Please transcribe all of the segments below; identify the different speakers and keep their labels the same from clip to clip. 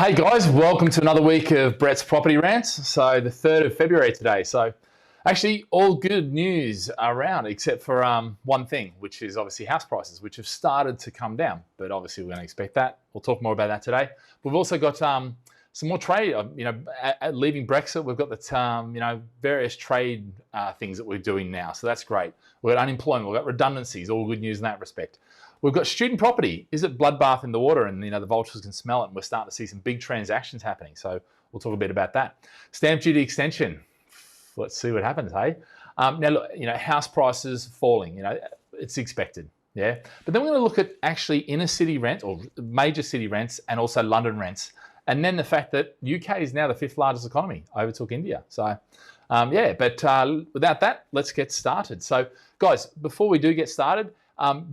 Speaker 1: Hey guys, welcome to another week of Brett's Property Rants. So the 3rd of February today. So actually all good news around except for one thing, which is obviously house prices, which have started to come down. But obviously we're going to expect that. We'll talk more about that today. We've also got some more trade, leaving Brexit, we've got the, various trade things that we're doing now. So that's great. We've got unemployment, we've got redundancies, all good news in that respect. We've got student property. Is it bloodbath in the water? And, the vultures can smell it. And we're starting to see some big transactions happening. So we'll talk a bit about that. Stamp duty extension. Let's see what happens, hey? Now, look, house prices falling. It's expected, yeah? But then we're going to look at actually inner city rent or major city rents and also London rents. And then the fact that UK is now the 5th largest economy, overtook India. So, without that, let's get started. So, guys, before we do get started,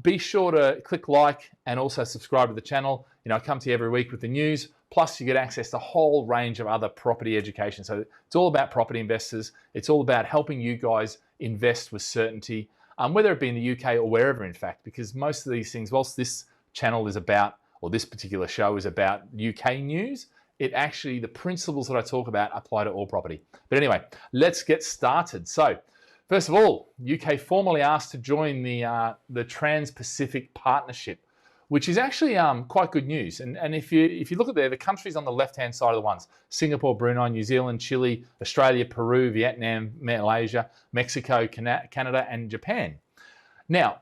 Speaker 1: be sure to click like and also subscribe to the channel. I come to you every week with the news. Plus, you get access to a whole range of other property education. So it's all about property investors. It's all about helping you guys invest with certainty, whether it be in the UK or wherever, in fact, because most of these things, whilst this channel is about, or this particular show is about UK news, it actually, the principles that I talk about apply to all property. But anyway, let's get started. So, first of all, UK formally asked to join the TransPacific Partnership, which is actually quite good news. And if you look at there, the countries on the left-hand side are the ones: Singapore, Brunei, New Zealand, Chile, Australia, Peru, Vietnam, Malaysia, Mexico, Canada, and Japan. Now,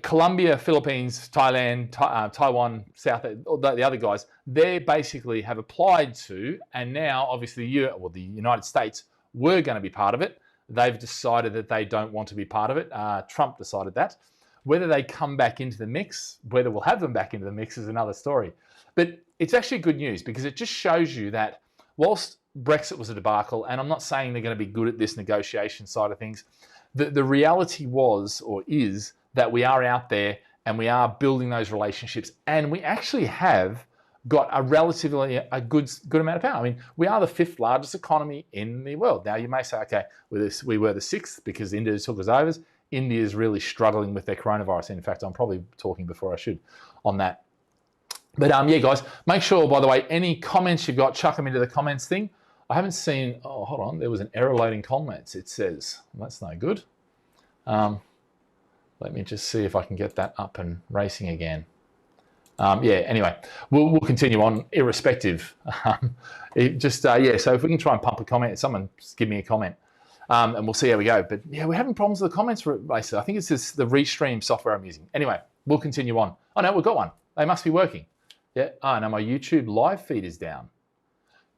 Speaker 1: Colombia, Philippines, Thailand, Taiwan, the other guys, they basically have applied to, and now obviously the United States were going to be part of it. They've decided that they don't want to be part of it. Trump decided that. Whether they come back into the mix, whether we'll have them back into the mix is another story. But it's actually good news because it just shows you that whilst Brexit was a debacle, and I'm not saying they're going to be good at this negotiation side of things, the reality was or is that we are out there and we are building those relationships, and we actually have got a relatively good amount of power. I mean, we are the 5th largest economy in the world. Now, you may say, okay, we were the 6th because India took us over. India is really struggling with their coronavirus. In fact, I'm probably talking before I should on that. But yeah, guys, make sure, by the way, any comments you've got, chuck them into the comments thing. I haven't seen, oh, hold on, there was an error loading comments, it says. Well, that's no good. Let me just see if I can get that up and racing again. Anyway, we'll continue on irrespective. So if we can try and pump a comment, someone just give me a comment, and we'll see how we go. But yeah, we're having problems with the comments, basically. I think it's just the Restream software I'm using. Anyway, we'll continue on. Oh no, we've got one. They must be working. Yeah, no, my YouTube live feed is down.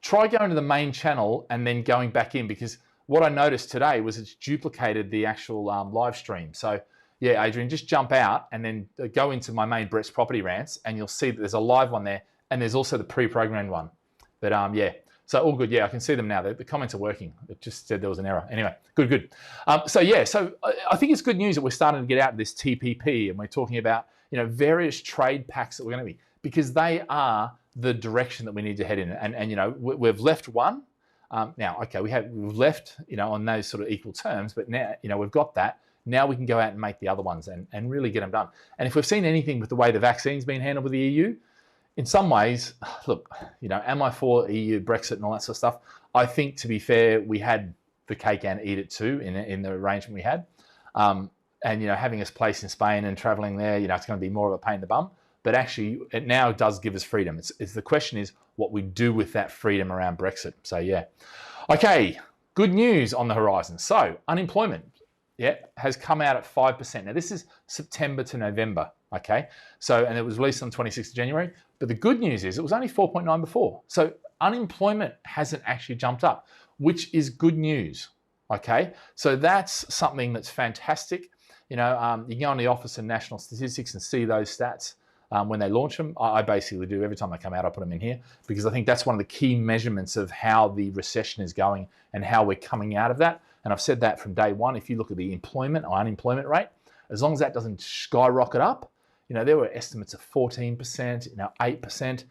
Speaker 1: Try going to the main channel and then going back in, because what I noticed today was it's duplicated the actual live stream. So yeah, Adrian, just jump out and then go into my main Brett's Property Rants, and you'll see that there's a live one there, and there's also the pre-programmed one. But so all good. Yeah, I can see them now. The comments are working. It just said there was an error. Anyway, good. So I think it's good news that we're starting to get out of this TPP, and we're talking about various trade pacts that we're going to be, because they are the direction that we need to head in. And we've left one. Now, okay, we've left on those sort of equal terms, but now we've got that. Now we can go out and make the other ones and really get them done. And if we've seen anything with the way the vaccine's been handled with the EU, in some ways, look, am I for EU, Brexit and all that sort of stuff? I think, to be fair, we had the cake and eat it too in the arrangement we had. And, having us placed in Spain and traveling there, it's going to be more of a pain in the bum. But actually, it now does give us freedom. It's the question is what we do with that freedom around Brexit. So, yeah. Okay, good news on the horizon. So, unemployment. Yeah, has come out at 5%. Now, this is September to November, okay? So, and it was released on 26th of January. But the good news is it was only 4.9 before. So, unemployment hasn't actually jumped up, which is good news, okay? So, that's something that's fantastic. You can go on the Office of National Statistics and see those stats when they launch them. I basically do. Every time they come out, I put them in here, because I think that's one of the key measurements of how the recession is going and how we're coming out of that. And I've said that from day one. If you look at the employment or unemployment rate, as long as that doesn't skyrocket up, there were estimates of 14%, 8%,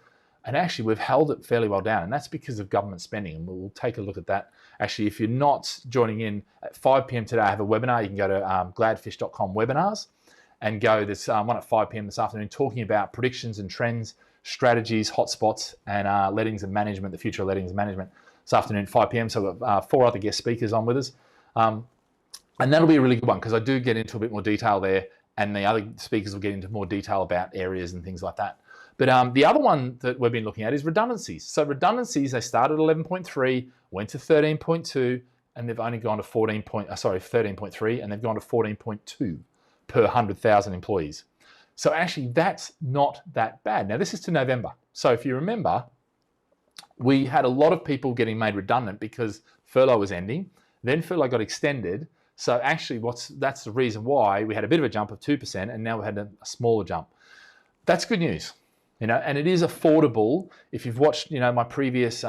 Speaker 1: and actually we've held it fairly well down. And that's because of government spending. And we'll take a look at that. Actually, if you're not joining in at 5 p.m. today, I have a webinar. You can go to gladfish.com webinars and go. There's one at 5 p.m. this afternoon talking about predictions and trends strategies, hotspots, and lettings and management, the future of lettings and management this afternoon at 5 p.m. So we've got 4 other guest speakers on with us. And that'll be a really good one because I do get into a bit more detail there, and the other speakers will get into more detail about areas and things like that. But the other one that we've been looking at is redundancies. So redundancies, they started at 11.3, went to 13.2, and they've only gone to 13.3, and they've gone to 14.2 per 100,000 employees. So actually, that's not that bad. Now, this is to November. So if you remember, we had a lot of people getting made redundant because furlough was ending. Then furlough got extended. So actually, that's the reason why we had a bit of a jump of 2%, and now we had a smaller jump. That's good news, and it is affordable. If you've watched, my previous,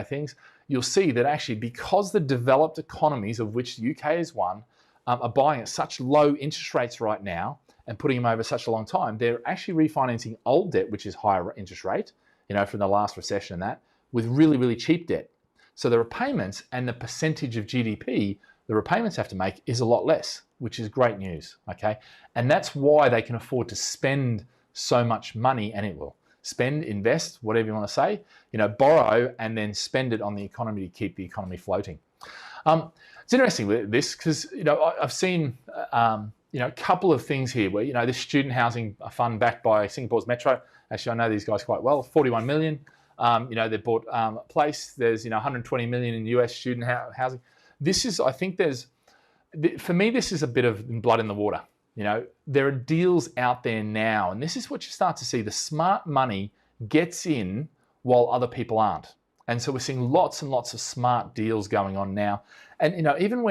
Speaker 1: things, you'll see that actually because the developed economies, of which the UK is one, are buying at such low interest rates right now and putting them over such a long time, they're actually refinancing old debt, which is higher interest rate, from the last recession and that, with really, really cheap debt. So the repayments and the percentage of GDP the repayments have to make is a lot less, which is great news, okay? And that's why they can afford to spend so much money, and it will. Spend, invest, whatever you want to say, borrow and then spend it on the economy to keep the economy floating. It's interesting with this because, I've seen, a couple of things here where, this student housing fund backed by Singapore's Metro. Actually, I know these guys quite well, 41 million. They bought a place. There's, 120 million in US student housing. This is, I think for me, this is a bit of blood in the water. There are deals out there now, and this is what you start to see. The smart money gets in while other people aren't. And so we're seeing lots and lots of smart deals going on now. And, even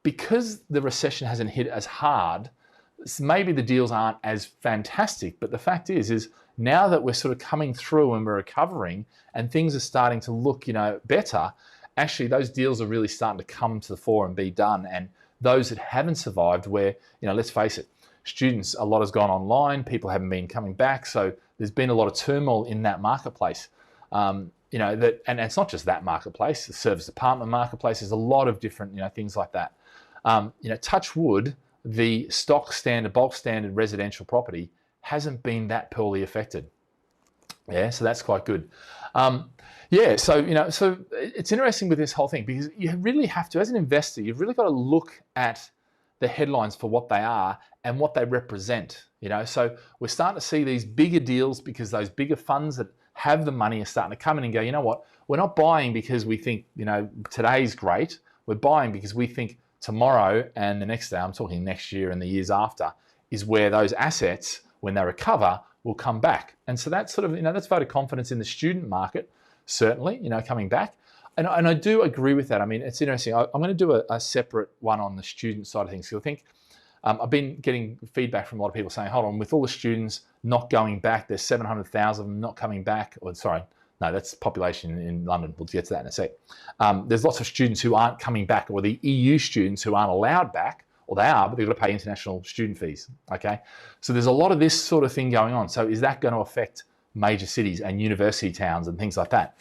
Speaker 1: because the recession hasn't hit as hard, maybe the deals aren't as fantastic, but the fact is now that we're sort of coming through and we're recovering and things are starting to look, better, actually those deals are really starting to come to the fore and be done. And those that haven't survived where, let's face it, students, a lot has gone online, people haven't been coming back. So there's been a lot of turmoil in that marketplace. And it's not just that marketplace, the service department marketplace, there's a lot of different, things like that. Touch wood, the bulk standard residential property hasn't been that poorly affected. Yeah, so that's quite good. So it's interesting with this whole thing because you really have to, as an investor, you've really got to look at the headlines for what they are and what they represent. So we're starting to see these bigger deals because those bigger funds that have the money are starting to come in and go, you know what, we're not buying because we think, today's great. We're buying because we think tomorrow and the next day, I'm talking next year and the years after, is where those assets, when they recover, will come back. And so that's sort of, that's vote of confidence in the student market, certainly, coming back. And I do agree with that. I mean, it's interesting. I'm going to do a separate one on the student side of things. So I think I've been getting feedback from a lot of people saying, hold on, with all the students not going back, there's 700,000 of them not coming back. Or sorry, no, that's population in London. We'll get to that in a sec. There's lots of students who aren't coming back, or the EU students who aren't allowed back, or they are, but they've got to pay international student fees, okay? So there's a lot of this sort of thing going on. So is that going to affect major cities and university towns and things like that?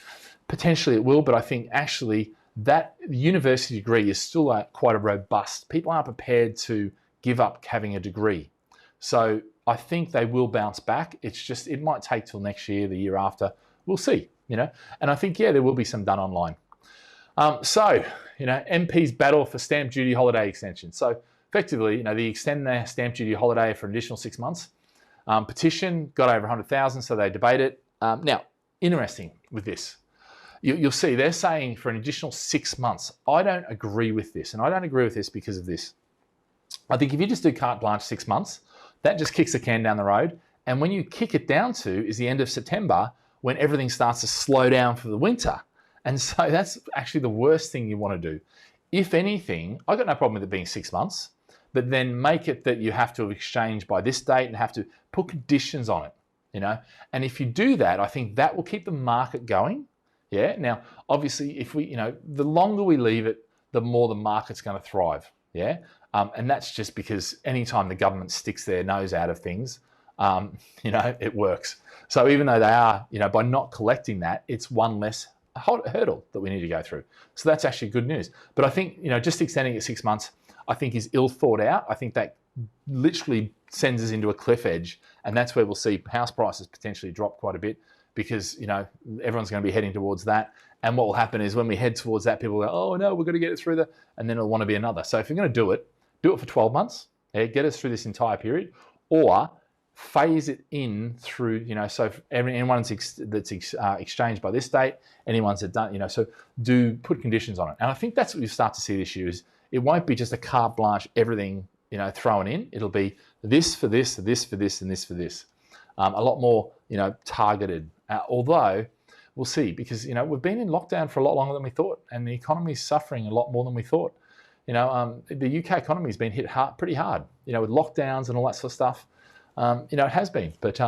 Speaker 1: Potentially it will, but I think actually that university degree is still quite a robust. People aren't prepared to give up having a degree. So I think they will bounce back. It's just, it might take till next year, the year after. We'll see, And I think, there will be some done online. MPs battle for stamp duty holiday extension. So effectively, they extend their stamp duty holiday for an additional 6 months. Petition got over 100,000, so they debate it. Now, interesting with this. You'll see they're saying for an additional 6 months. I don't agree with this, and I don't agree with this because of this. I think if you just do carte blanche 6 months, that just kicks the can down the road. And when you kick it down to is the end of September, when everything starts to slow down for the winter. And so that's actually the worst thing you want to do. If anything, I've got no problem with it being 6 months, but then make it that you have to exchange by this date and have to put conditions on it, And if you do that, I think that will keep the market going. Yeah. Now, obviously, if we, the longer we leave it, the more the market's going to thrive. Yeah. And that's just because anytime the government sticks their nose out of things, it works. So even though they are, by not collecting that, it's one less hurdle that we need to go through. So that's actually good news. But I think, just extending it 6 months, I think is ill thought out. I think that literally sends us into a cliff edge, and that's where we'll see house prices potentially drop quite a bit because, everyone's going to be heading towards that. And what will happen is when we head towards that, people will go, oh no, we're going to get it through and then it'll want to be another. So if you're going to do it for 12 months, get us through this entire period, or phase it in through, so anyone that's exchanged by this date, anyone's that done, so do put conditions on it. And I think that's what you start to see this year is it won't be just a carte blanche, everything, thrown in. It'll be this for this, this for this, and this for this. A lot more, targeted. Although we'll see, because, we've been in lockdown for a lot longer than we thought, and the economy is suffering a lot more than we thought. The UK economy has been hit pretty hard, with lockdowns and all that sort of stuff. It has been, but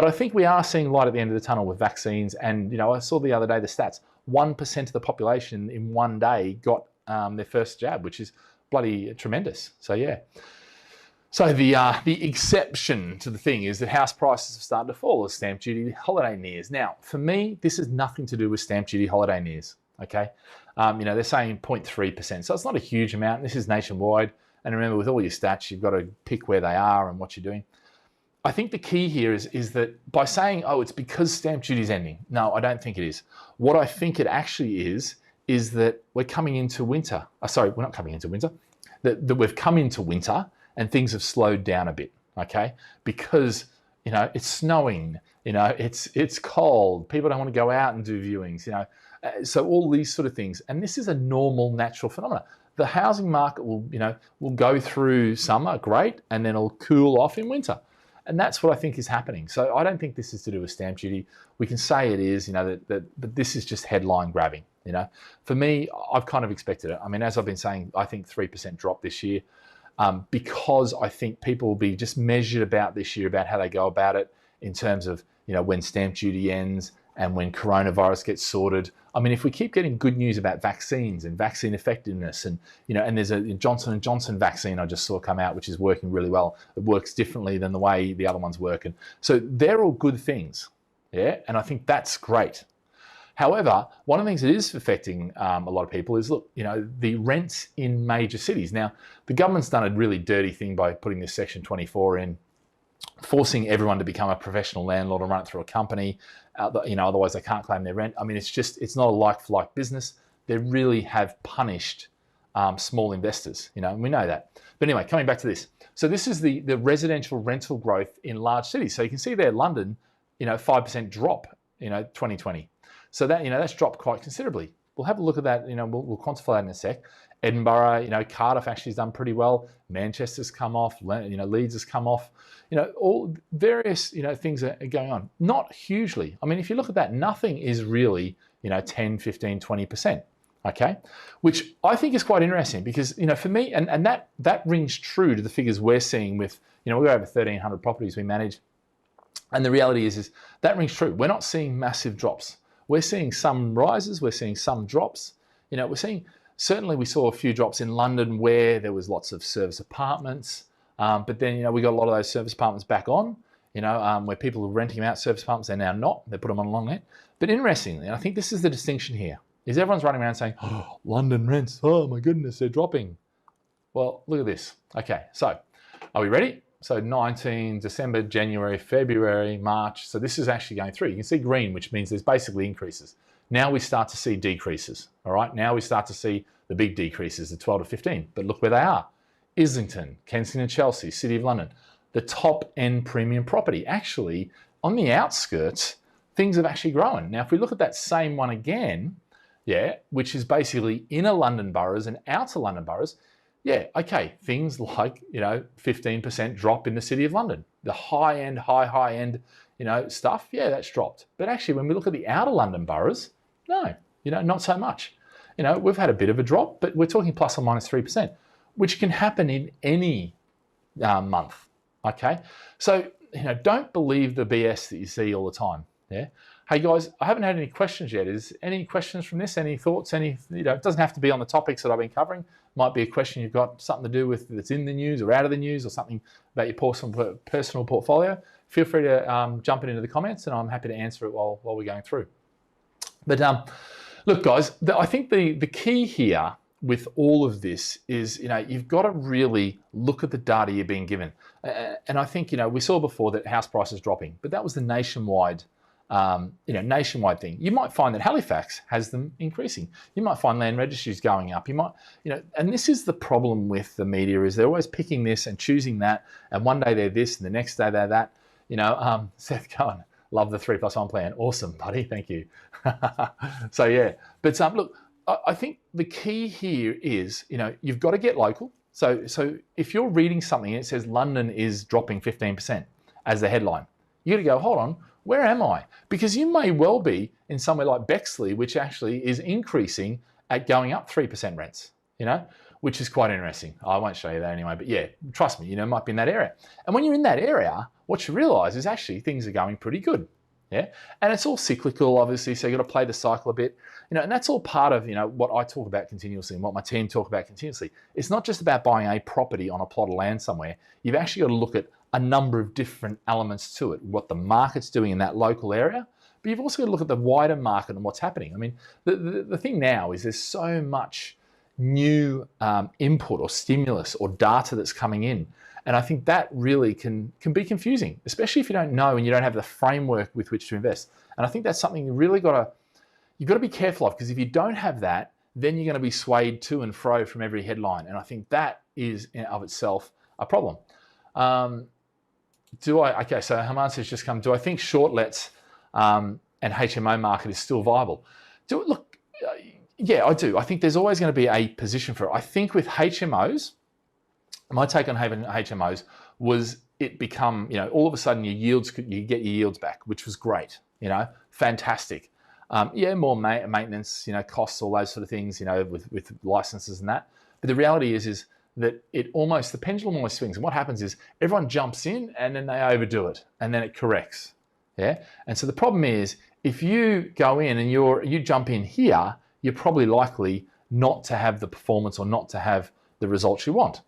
Speaker 1: I think we are seeing light at the end of the tunnel with vaccines. And, I saw the other day the stats, 1% of the population in one day got their first jab, which is bloody tremendous. So, yeah. So the exception to the thing is that house prices have started to fall as stamp duty holiday nears. Now, for me, this has nothing to do with stamp duty holiday nears, okay? They're saying 0.3%, so it's not a huge amount. This is nationwide. And remember, with all your stats, you've got to pick where they are and what you're doing. I think the key here is that by saying, oh, it's because stamp duty is ending. No, I don't think it is. What I think it actually is that we're coming into winter. Sorry, we're not coming into winter. That we've come into winter and things have slowed down a bit, okay? Because, it's snowing, it's cold. People don't want to go out and do viewings, so all these sort of things. And this is a normal, natural phenomenon. The housing market will go through summer, great, and then it'll cool off in winter. And that's what I think is happening. So I don't think this is to do with stamp duty. We can say it is, but this is just headline grabbing, For me, I've kind of expected it. I mean, as I've been saying, I think 3% drop this year, because I think people will be just measured about this year about how they go about it in terms of, when stamp duty ends and when coronavirus gets sorted. I mean, if we keep getting good news about vaccines and vaccine effectiveness and, and there's a Johnson & Johnson vaccine I just saw come out, which is working really well. It works differently than the way the other ones work. And so they're all good things. Yeah. And I think that's great. However, one of the things that is affecting a lot of people is, look, the rents in major cities. Now, the government's done a really dirty thing by putting this Section 24 in, forcing everyone to become a professional landlord and run it through a company. Otherwise they can't claim their rent. I mean, it's not a like-for-like business. They really have punished small investors, and we know that. But anyway, coming back to this. So this is the residential rental growth in large cities. So you can see there, London, 5% drop, 2020. So that, that's dropped quite considerably. We'll have a look at that, we'll quantify that in a sec. Edinburgh, Cardiff actually has done pretty well. Manchester's come off, Leeds has come off. All various, things are going on. Not hugely. I mean, if you look at that, nothing is really, 10, 15, 20%, okay? Which I think is quite interesting because, for me, and that rings true to the figures we're seeing with, we've got over 1,300 properties we manage. And the reality is that rings true. We're not seeing massive drops. We're seeing some rises, we're seeing some drops. We're seeing, certainly we saw a few drops in London where there was lots of service apartments. But then, we got a lot of those service apartments back on, where people are renting out service apartments, they're now not. They put them on long net. But interestingly, and I think this is the distinction here, is everyone's running around saying, oh, London rents, oh my goodness, they're dropping. Well, look at this. Okay, so are we ready? So 19, December, January, February, March. So this is actually going through. You can see green, which means there's basically increases. Now we start to see decreases, all right? Now we start to see the big decreases, the 12 to 15. But look where they are. Islington, Kensington, Chelsea, City of London, the top end premium property. Actually, on the outskirts, things have actually grown. Now, if we look at that same one again, which is basically inner London boroughs and outer London boroughs, okay, things like, 15% drop in the City of London. The high end, stuff, that's dropped. But actually, when we look at the outer London boroughs, no, not so much. We've had a bit of a drop, but we're talking plus or minus 3%. Which can happen in any month, okay? So, don't believe the BS that you see all the time, yeah? Hey guys, I haven't had any questions yet. Is any questions from this? Any thoughts? It doesn't have to be on the topics that I've been covering. Might be a question you've got something to do with that's in the news or out of the news or something about your personal portfolio. Feel free to jump it into the comments and I'm happy to answer it while we're going through. But look guys, I think the key here with all of this is, you've got to really look at the data you're being given. And I think, we saw before that house prices dropping, but that was the nationwide nationwide thing. You might find that Halifax has them increasing. You might find land registries going up. You might, and this is the problem with the media, is they're always picking this and choosing that, and one day they're this and the next day they're that. Seth Cohen, love the 3+1 plan. Awesome, buddy. Thank you. So yeah, but look, I think the key here is, you've got to get local. So if you're reading something and it says London is dropping 15% as the headline, you got to go, hold on, where am I? Because you may well be in somewhere like Bexley, which actually is increasing at going up 3% rents, which is quite interesting. I won't show you that anyway, but yeah, trust me, it might be in that area. And when you're in that area, what you realize is actually things are going pretty good. Yeah, and it's all cyclical, obviously, so you've got to play the cycle a bit, and that's all part of, what I talk about continuously and what my team talk about continuously. It's not just about buying a property on a plot of land somewhere. You've actually got to look at a number of different elements to it, what the market's doing in that local area, but you've also got to look at the wider market and what's happening. I mean, the thing now is there's so much new input or stimulus or data that's coming in. And I think that really can be confusing, especially if you don't know and you don't have the framework with which to invest. And I think that's something you've got to be careful of, because if you don't have that, then you're going to be swayed to and fro from every headline. And I think that is in of itself a problem. So Haman has just come, do I think short lets and HMO market is still viable? Yeah, I do. I think there's always going to be a position for it. I think with HMOs, my take on HMOs was it become, all of a sudden you get your yields back, which was great, fantastic. More maintenance, costs, all those sort of things, with licenses and that. But the reality is that the pendulum almost swings. And what happens is everyone jumps in and then they overdo it and then it corrects. Yeah. And so the problem is if you go in and you jump in here, you're probably likely not to have the performance or not to have the results you want.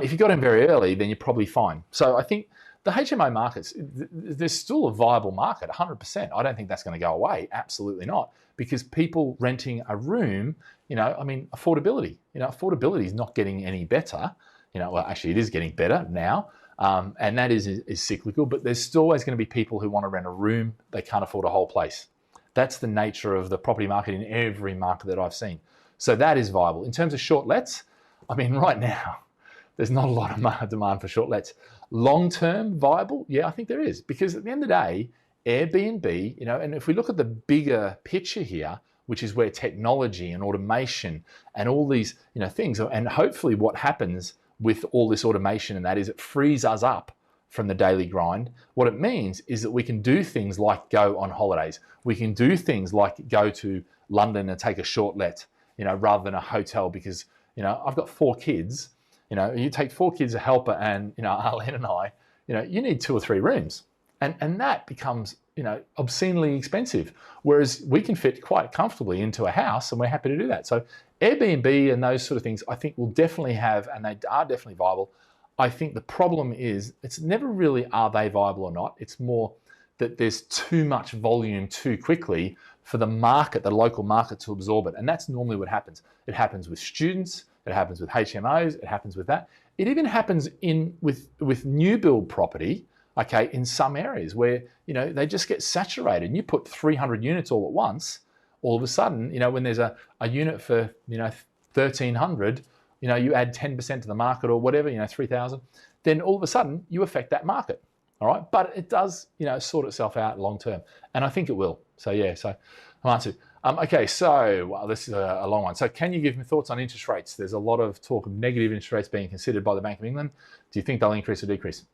Speaker 1: If you got in very early, then you're probably fine. So I think the HMO markets, there's still a viable market, 100%. I don't think that's going to go away. Absolutely not. Because people renting a room, affordability. Affordability is not getting any better. Well, actually, it is getting better now. And that is cyclical. But there's still always going to be people who want to rent a room. They can't afford a whole place. That's the nature of the property market in every market that I've seen. So that is viable. In terms of short lets, right now, there's not a lot of demand for short lets. Long-term viable? Yeah, I think there is. Because at the end of the day, Airbnb, and if we look at the bigger picture here, which is where technology and automation and all these, things, and hopefully what happens with all this automation and that is it frees us up from the daily grind. What it means is that we can do things like go on holidays. We can do things like go to London and take a short let, rather than a hotel because, I've got 4 kids. You take 4 kids, a helper, and Arlene and I, you need 2 or 3 rooms, and that becomes obscenely expensive. Whereas we can fit quite comfortably into a house, and we're happy to do that. So Airbnb and those sort of things, I think will definitely have, and they are definitely viable. I think the problem is it's never really are they viable or not. It's more that there's too much volume too quickly for the market, the local market, to absorb it, and that's normally what happens. It happens with students. It happens with HMOs. It happens with that. It even happens with new build property, okay, in some areas where, they just get saturated. And you put 300 units all at once, all of a sudden, when there's a unit for, 1,300, you add 10% to the market or whatever, 3,000, then all of a sudden you affect that market, all right? But it does, sort itself out long term. And I think it will. So, yeah, so I'm answered. Okay, so this is a long one. So can you give me thoughts on interest rates? There's a lot of talk of negative interest rates being considered by the Bank of England. Do you think they'll increase or decrease?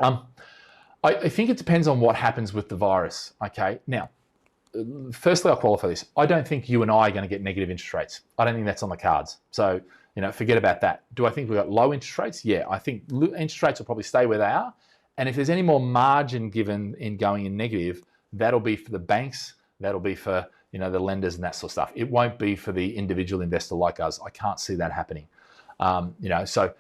Speaker 1: I think it depends on what happens with the virus, okay? Now, firstly, I'll qualify this. I don't think you and I are going to get negative interest rates. I don't think that's on the cards. So, forget about that. Do I think we've got low interest rates? Yeah, I think interest rates will probably stay where they are. And if there's any more margin given in going in negative, that'll be for the banks, that'll be for the lenders and that sort of stuff. It won't be for the individual investor like us. I can't see that happening. So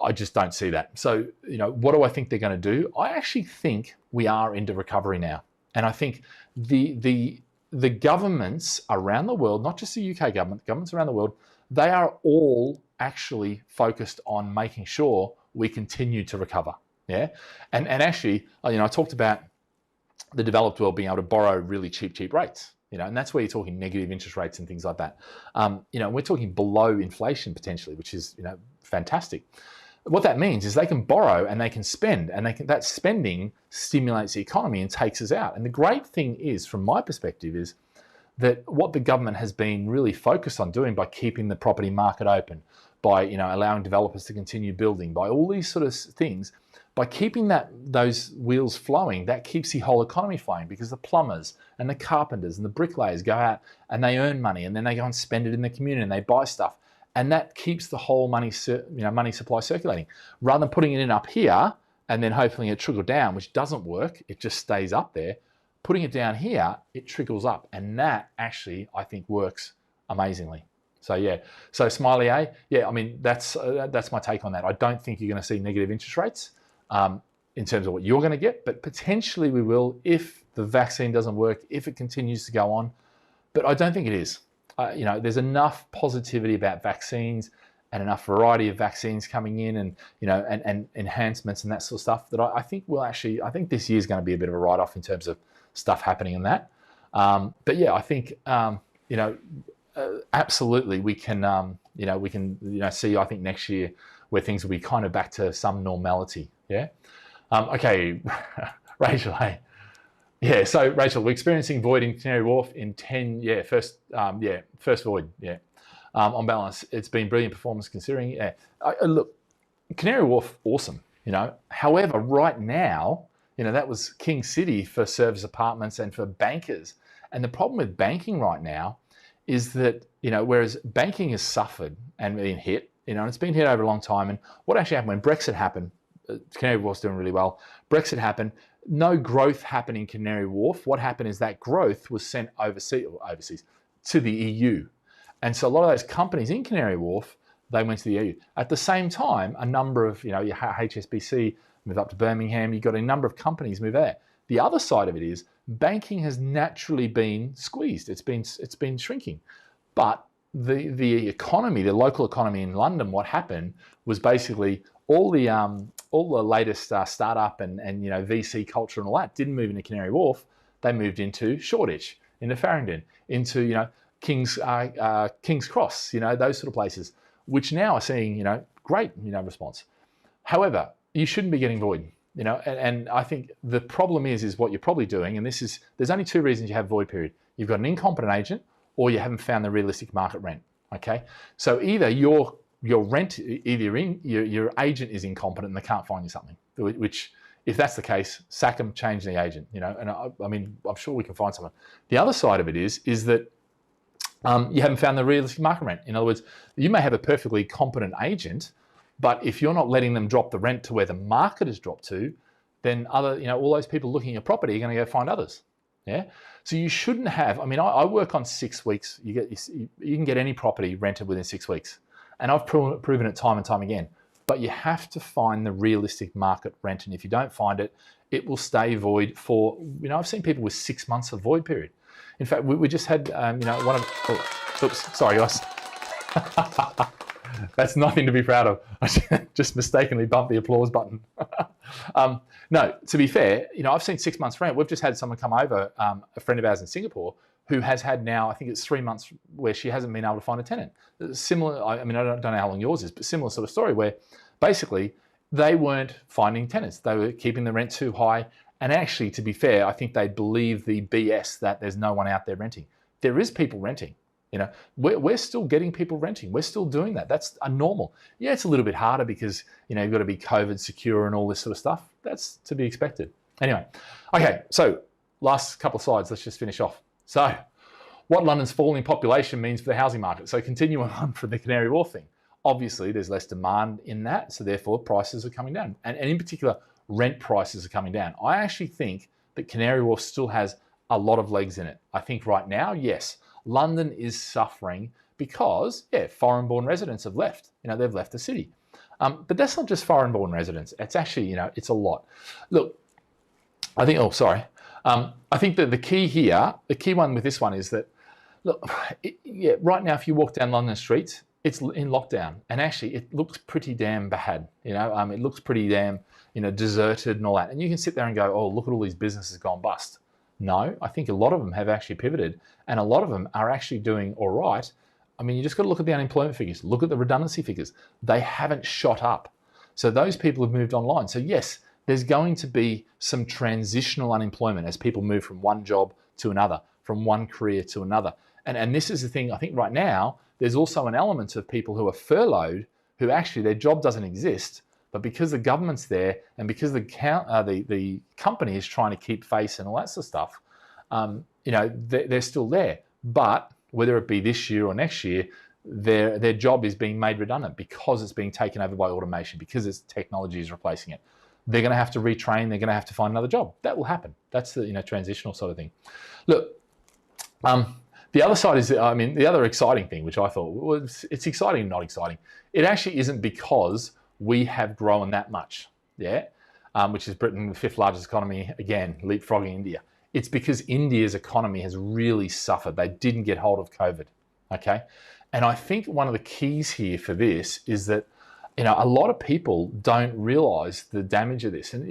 Speaker 1: I just don't see that. So, what do I think they're going to do? I actually think we are into recovery now. And I think the governments around the world, not just the UK government, governments around the world, they are all actually focused on making sure we continue to recover. Yeah. And actually, I talked about the developed world being able to borrow really cheap rates, and that's where you're talking negative interest rates and things like that. We're talking below inflation potentially, which is, fantastic. What that means is they can borrow and they can spend, and that spending stimulates the economy and takes us out. And the great thing is, from my perspective, is that what the government has been really focused on doing by keeping the property market open, by allowing developers to continue building, by all these sort of things, by keeping those wheels flowing, that keeps the whole economy flowing, because the plumbers and the carpenters and the bricklayers go out and they earn money, and then they go and spend it in the community and they buy stuff. And that keeps the whole money supply circulating. Rather than putting it in up here and then hoping it trickle down, which doesn't work, it just stays up there. Putting it down here, it trickles up. And that actually, I think, works amazingly. So yeah, so Smiley A, yeah, I mean, that's my take on that. I don't think you're going to see negative interest rates in terms of what you're going to get, but potentially we will if the vaccine doesn't work, if it continues to go on. But I don't think it is. There's enough positivity about vaccines and enough variety of vaccines coming in, and and enhancements and that sort of stuff, that I think I think this year is going to be a bit of a write-off in terms of stuff happening in that. But yeah, I think absolutely we can see, I think, next year where things will be kind of back to some normality. Yeah. Okay, Rachel. Hey. Yeah, so Rachel, we're experiencing void in Canary Wharf in 10, first void, on balance. It's been brilliant performance considering, look, Canary Wharf, awesome, However, right now, that was King City for service apartments and for bankers. And the problem with banking right now is that, whereas banking has suffered and been hit, and it's been hit over a long time. And what actually happened when Brexit happened, Canary Wharf's doing really well. Brexit happened. No growth happened in Canary Wharf. What happened is that growth was sent overseas to the EU. And so a lot of those companies in Canary Wharf, they went to the EU. At the same time, a number of, your HSBC moved up to Birmingham. You've got a number of companies move there. The other side of it is banking has naturally been squeezed. It's been shrinking. But the economy, the local economy in London, what happened was basically all the latest startup and VC culture and all that didn't move into Canary Wharf. They moved into Shoreditch, into Farringdon, into King's Cross, those sort of places, which now are seeing great response. However, you shouldn't be getting void, and I think the problem is what you're probably doing, and there's only two reasons you have void period. You've got an incompetent agent, or you haven't found the realistic market rent. Okay, so either your agent is incompetent and they can't find you something, which, if that's the case, sack them, change the agent, and I mean, I'm sure we can find someone. The other side of it is that you haven't found the realistic market rent. In other words, you may have a perfectly competent agent, but if you're not letting them drop the rent to where the market has dropped to, then all those people looking at your property are going to go find others. Yeah. So you shouldn't have, I mean, I work on 6 weeks. You can get any property rented within 6 weeks. And I've proven it time and time again. But you have to find the realistic market rent. And if you don't find it, it will stay void for, I've seen people with 6 months of void period. In fact, we just had, one of, oops, sorry guys. That's nothing to be proud of. I just mistakenly bumped the applause button. No, to be fair, I've seen 6 months rent. We've just had someone come over, a friend of ours in Singapore, who has had now, I think it's 3 months where she hasn't been able to find a tenant. Similar, I mean, I don't know how long yours is, but similar sort of story where basically they weren't finding tenants. They were keeping the rent too high. And actually, to be fair, I think they believe the BS that there's no one out there renting. There is people renting. We're still getting people renting. We're still doing that. That's a normal. Yeah, it's a little bit harder because, you've got to be COVID secure and all this sort of stuff. That's to be expected. Anyway, okay, so last couple of slides, let's just finish off. So what London's falling population means for the housing market. So continuing on from the Canary Wharf thing. Obviously, there's less demand in that, so therefore prices are coming down. And in particular, rent prices are coming down. I actually think that Canary Wharf still has a lot of legs in it. I think right now, yes, London is suffering because, foreign-born residents have left. They've left the city. But that's not just foreign-born residents. It's actually, it's a lot. Look, I think, I think that the key here, the key one with this one is that, look, right now, if you walk down London streets, it's in lockdown, and actually it looks pretty damn bad. It looks pretty damn, deserted and all that. And you can sit there and go, oh, look at all these businesses gone bust. No, I think a lot of them have actually pivoted, and a lot of them are actually doing all right. I mean, you just got to look at the unemployment figures, look at the redundancy figures. They haven't shot up. So those people have moved online. So yes, there's going to be some transitional unemployment as people move from one job to another, from one career to another. And this is the thing, I think right now, there's also an element of people who are furloughed, who actually their job doesn't exist, but because the government's there and because the company is trying to keep face and all that sort of stuff, they're still there. But whether it be this year or next year, their job is being made redundant because it's being taken over by automation, because its technology is replacing it. They're going to have to retrain. They're going to have to find another job. That will happen. That's the transitional sort of thing. Look, the other side is, the other exciting thing, which I thought was, it's exciting and not exciting. It actually isn't because we have grown that much, which is Britain, the 5th largest economy, again, leapfrogging India. It's because India's economy has really suffered. They didn't get hold of COVID, okay? And I think one of the keys here for this is that, a lot of people don't realize the damage of this. And,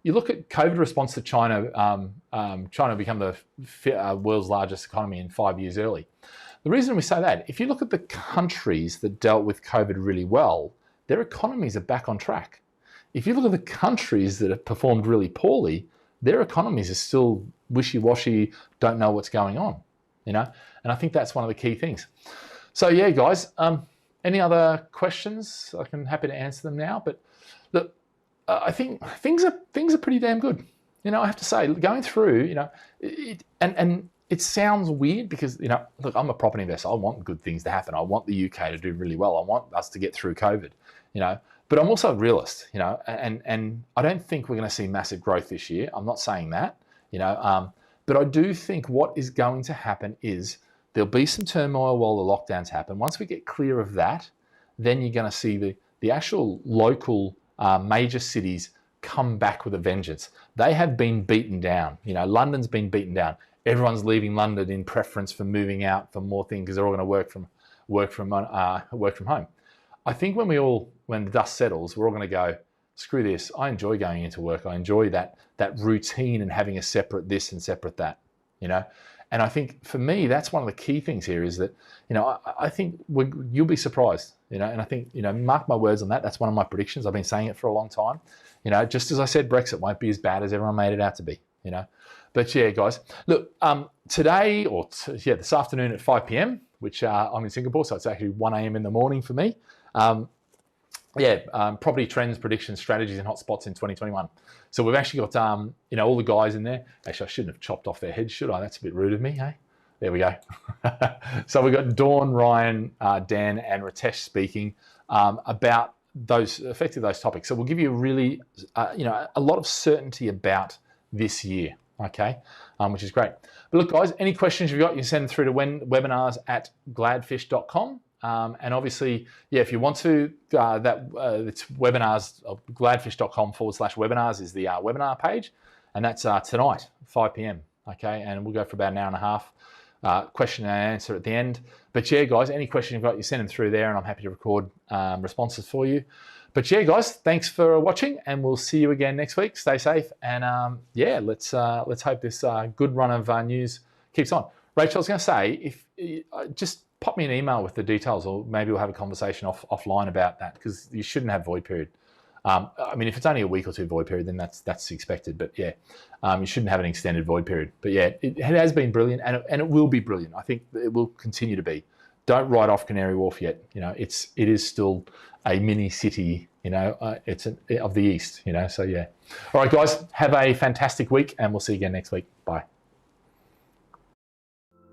Speaker 1: you look at COVID response to China, China become the world's largest economy in 5 years early. The reason we say that, if you look at the countries that dealt with COVID really well, their economies are back on track. If you look at the countries that have performed really poorly, their economies are still wishy-washy, don't know what's going on, And I think that's one of the key things. So yeah, guys, any other questions? I'm happy to answer them now. But look, I think things are pretty damn good. I have to say, going through, and it sounds weird because, look, I'm a property investor. I want good things to happen. I want the UK to do really well. I want us to get through COVID, But I'm also a realist, and I don't think we're going to see massive growth this year. I'm not saying that, but I do think what is going to happen is there'll be some turmoil while the lockdowns happen. Once we get clear of that, then you're going to see the actual local major cities come back with a vengeance. They have been beaten down. London's been beaten down. Everyone's leaving London in preference for moving out for more things because they're all going to work from home. I think when the dust settles, we're all going to go, screw this. I enjoy going into work. I enjoy that routine and having a separate this and separate that, And I think for me, that's one of the key things here is that, I think you'll be surprised, and I think, mark my words on that. That's one of my predictions. I've been saying it for a long time. Just as I said, Brexit won't be as bad as everyone made it out to be, But yeah, guys, look, today this afternoon at 5 p.m, which I'm in Singapore, so it's actually 1 a.m. in the morning for me. Property trends, predictions, strategies, and hotspots in 2021. So we've actually got, all the guys in there. Actually, I shouldn't have chopped off their heads, should I? That's a bit rude of me, hey? There we go. So we've got Dawn, Ryan, Dan, and Ritesh speaking about those topics. So we'll give you really, a lot of certainty about this year, okay? Which is great. But look, guys, any questions you've got, you can send them through to webinars@gladfish.com. And obviously, if you want to, it's webinars, gladfish.com/webinars is the webinar page. And that's tonight, 5 p.m. Okay, and we'll go for about an hour and a half, question and answer at the end. But yeah, guys, any question you've got, you send them through there and I'm happy to record responses for you. But yeah, guys, thanks for watching and we'll see you again next week. Stay safe. And let's hope this good run of news keeps on. Rachel, I was going to say, if just pop me an email with the details, or maybe we'll have a conversation offline about that, because you shouldn't have void period. If it's only a week or two void period, then that's expected. But yeah, you shouldn't have an extended void period. But yeah, it has been brilliant, and it will be brilliant. I think it will continue to be. Don't write off Canary Wharf yet. It is still a mini city. It's of the East. So yeah. All right, guys, have a fantastic week, and we'll see you again next week. Bye.